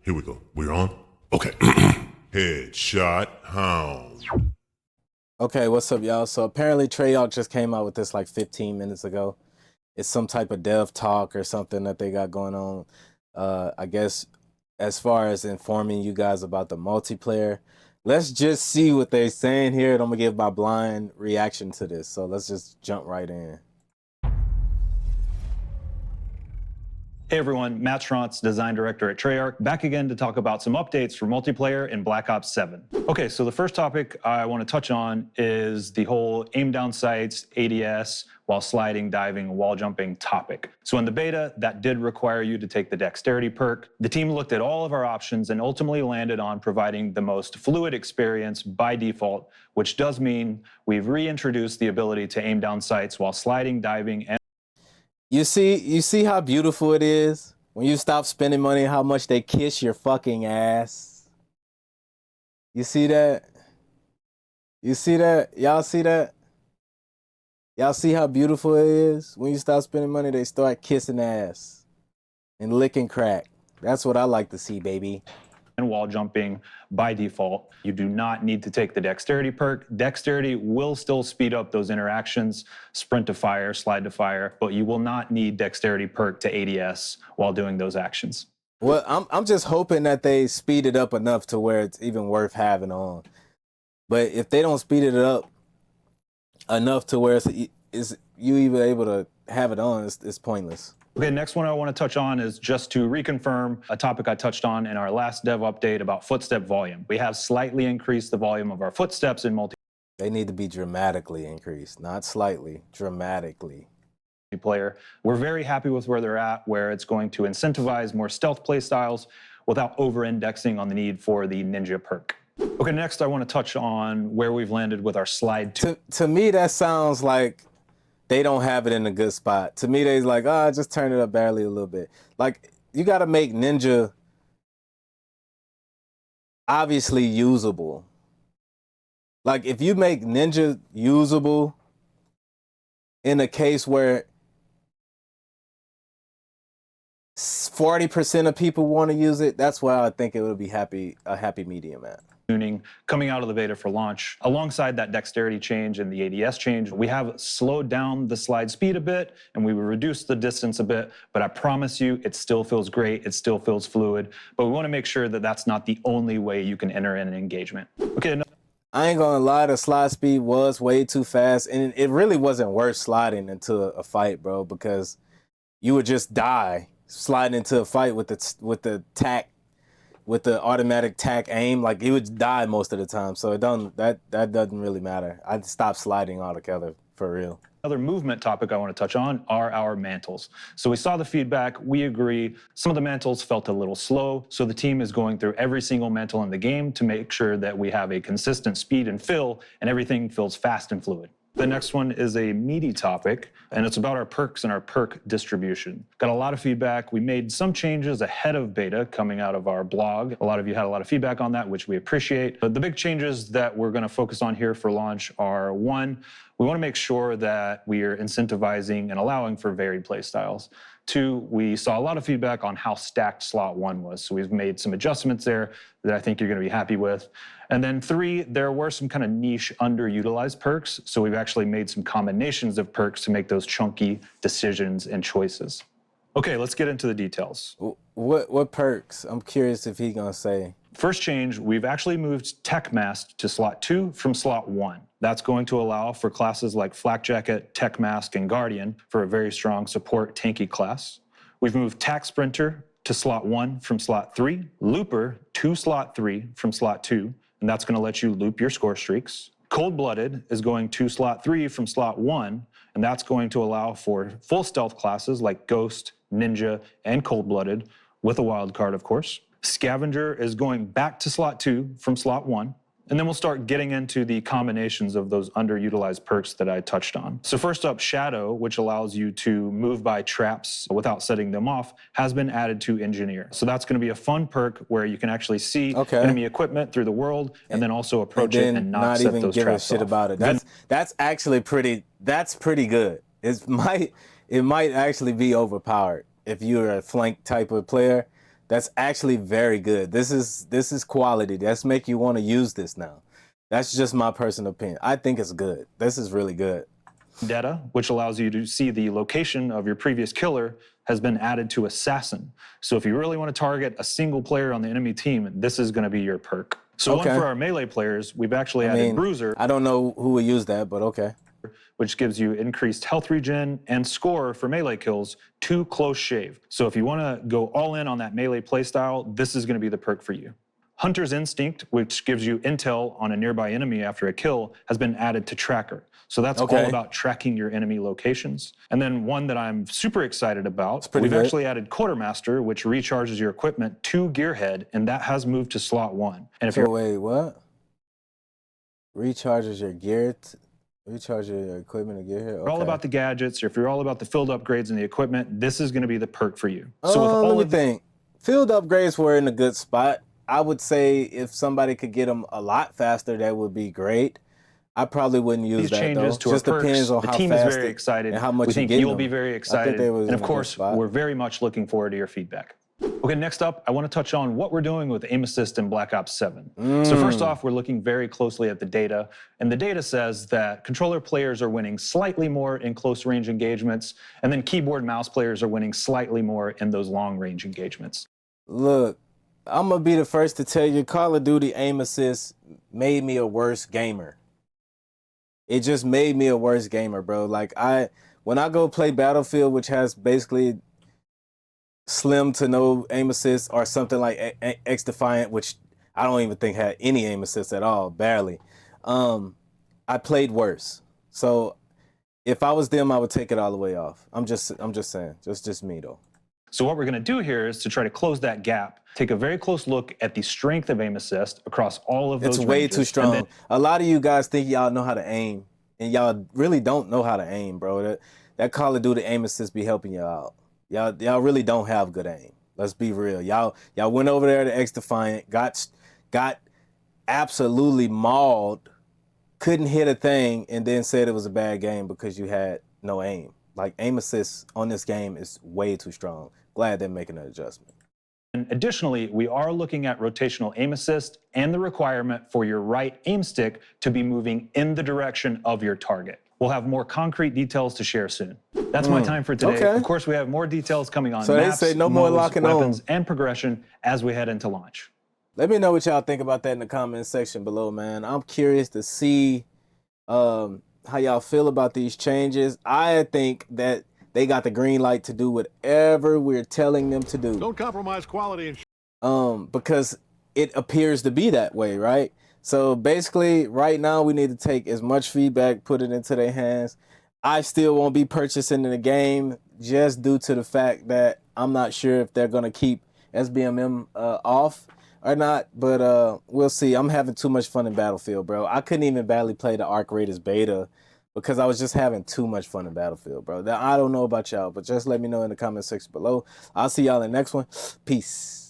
Here we go. We're on? Okay. Headshot Hound. Okay, what's up, y'all? So apparently Treyarch just came out with this like 15 minutes ago. It's some type of dev talk or something that they got going on. I guess as far as informing you guys about the multiplayer, let's just see what they're saying here, and I'm gonna give my blind reaction to this. So let's just jump right in. Hey everyone, Matt Schrontz, design director at Treyarch, back again to talk about some updates for multiplayer in Black Ops 7. Okay, so the first topic I want to touch on is the whole aim down sights, ADS, while sliding, diving, wall jumping topic. So in the beta, that did require you to take the dexterity perk. The team looked at all of our options and ultimately landed on providing the most fluid experience by default, which does mean we've reintroduced the ability to aim down sights while sliding, diving, and You see how beautiful it is when you stop spending money, how much they kiss your fucking ass. You see that? You see that? Y'all see that? Y'all see how beautiful it is? When you stop spending money, they start kissing ass and licking crack. That's what I like to see, baby. and wall jumping by default. You do not need to take the dexterity perk. Dexterity will still speed up those interactions, sprint to fire, slide to fire, but you will not need dexterity perk to ADS while doing those actions. Well, I'm just hoping that they speed it up enough to where it's even worth having on. But if they don't speed it up enough to where it's you even able to have it on, it's pointless. Okay, next one I want to touch on is just to reconfirm a topic I touched on in our last dev update about footstep volume. We have slightly increased the volume of our footsteps in They need to be dramatically increased, not slightly, dramatically. multiplayer. We're very happy with where they're at, where it's going to incentivize more stealth play styles without over-indexing on the need for the ninja perk. Okay, next I want to touch on where we've landed with our slide 2. To me, that sounds like they don't have it in a good spot. To me, they's like, just turn it up barely a little bit. Like, you got to make ninja obviously usable. Like, if you make ninja usable in a case where 40% of people want to use it, that's why I think it would be a happy medium at. Tuning coming out of the beta for launch. Alongside that dexterity change and the ADS change, we have slowed down the slide speed a bit and we reduced the distance a bit, but I promise you it still feels great, it still feels fluid, but we want to make sure that that's not the only way you can enter in an engagement. Okay. I ain't gonna lie, the slide speed was way too fast, and it really wasn't worth sliding into a fight, bro, because you would just die sliding into a fight with the automatic tack aim. Like, he would die most of the time, so that doesn't really matter. I'd stop sliding altogether, for real. Another movement topic I want to touch on are our mantles. So we saw the feedback, we agree. Some of the mantles felt a little slow, so the team is going through every single mantle in the game to make sure that we have a consistent speed and fill, and everything feels fast and fluid. The next one is a meaty topic, and it's about our perks and our perk distribution. Got a lot of feedback. We made some changes ahead of beta coming out of our blog. A lot of you had a lot of feedback on that, which we appreciate. But the big changes that we're going to focus on here for launch are: one, we want to make sure that we are incentivizing and allowing for varied play styles. Two, we saw a lot of feedback on how stacked slot 1 was, so we've made some adjustments there that I think you're going to be happy with. And then 3, there were some kind of niche underutilized perks, so we've actually made some combinations of perks to make those chunky decisions and choices. Okay, let's get into the details. What perks? I'm curious if he's gonna say. First change, we've actually moved Tech Mask to slot 2 from slot 1. That's going to allow for classes like Flak Jacket, Tech Mask, and Guardian for a very strong support tanky class. We've moved Tac Sprinter to slot 1 from slot 3, Looper to slot 3 from slot 2, and that's going to let you loop your score streaks. Cold-Blooded is going to slot 3 from slot 1, and that's going to allow for full stealth classes like Ghost, Ninja, and Cold-Blooded, with a wild card, of course. Scavenger is going back to slot 2 from slot 1. And then we'll start getting into the combinations of those underutilized perks that I touched on. So first up, Shadow, which allows you to move by traps without setting them off, has been added to Engineer. So that's going to be a fun perk where you can actually see enemy equipment through the world and then also approach it and not set even those give traps a shit off. about it. That's actually pretty good. It might actually be overpowered if you're a flank type of player. That's actually very good. This is quality. That's make you want to use this now. That's just my personal opinion. I think it's good. This is really good. Data, which allows you to see the location of your previous killer, has been added to Assassin. So if you really want to target a single player on the enemy team, this is going to be your perk. So one for our melee players, we've actually added Bruiser. I don't know who would use that, but okay. Which gives you increased health regen and score for melee kills to close shave. So if you want to go all in on that melee playstyle, this is going to be the perk for you. Hunter's Instinct, which gives you intel on a nearby enemy after a kill, has been added to Tracker. So that's all about tracking your enemy locations. And then one that I'm super excited about, we've actually added Quartermaster, which recharges your equipment to Gearhead, and that has moved to slot 1. And if wait, what? Recharges your gear? Recharge your equipment and gear? Okay. You're all about the gadgets, or if you're all about the field upgrades and the equipment, this is going to be the perk for you. So with all let me think. Field upgrades were in a good spot. I would say if somebody could get them a lot faster, that would be great. I probably wouldn't use that changes though. To Just our perks, depends on the how team fast is very excited. And how much we think you you'll be very excited. And of course, we're very much looking forward to your feedback. Okay, next up, I want to touch on what we're doing with aim assist in Black Ops 7. So first off, we're looking very closely at the data, and the data says that controller players are winning slightly more in close range engagements, and then keyboard mouse players are winning slightly more in those long range engagements. Look, I'm gonna be the first to tell you, Call of Duty aim assist made me a worse gamer. It just made me a worse gamer, bro. Like when I go play Battlefield, which has basically slim to no aim assist, or something like X Defiant, which I don't even think had any aim assist at all, barely. I played worse. So if I was them, I would take it all the way off. I'm just saying, just me though. So what we're going to do here is to try to close that gap, take a very close look at the strength of aim assist across all of those ranges. It's way too strong. A lot of you guys think y'all know how to aim, and y'all really don't know how to aim, bro. That Call of Duty aim assist be helping you out. Y'all really don't have good aim. Let's be real. Y'all went over there to X Defiant, got absolutely mauled, couldn't hit a thing, and then said it was a bad game because you had no aim. Like, aim assist on this game is way too strong. Glad they're making an adjustment. And additionally, we are looking at rotational aim assist and the requirement for your right aim stick to be moving in the direction of your target. We'll have more concrete details to share soon. That's my time for today. Of course, we have more details coming on maps, they say no more locking weapons, and progression as we head into launch. Let me know what y'all think about that in the comment section below, man. I'm curious to see how y'all feel about these changes. I think that they got the green light to do whatever we're telling them to do. Don't compromise quality and because it appears to be that way, right? So basically, right now we need to take as much feedback, put it into their hands. I still won't be purchasing in the game just due to the fact that I'm not sure if they're gonna keep SBMM off or not, but we'll see. I'm having too much fun in Battlefield, bro. I couldn't even badly play the Arc Raiders beta because I was just having too much fun in Battlefield, bro. Now, I don't know about y'all, but just let me know in the comment section below. I'll see y'all in the next one. Peace.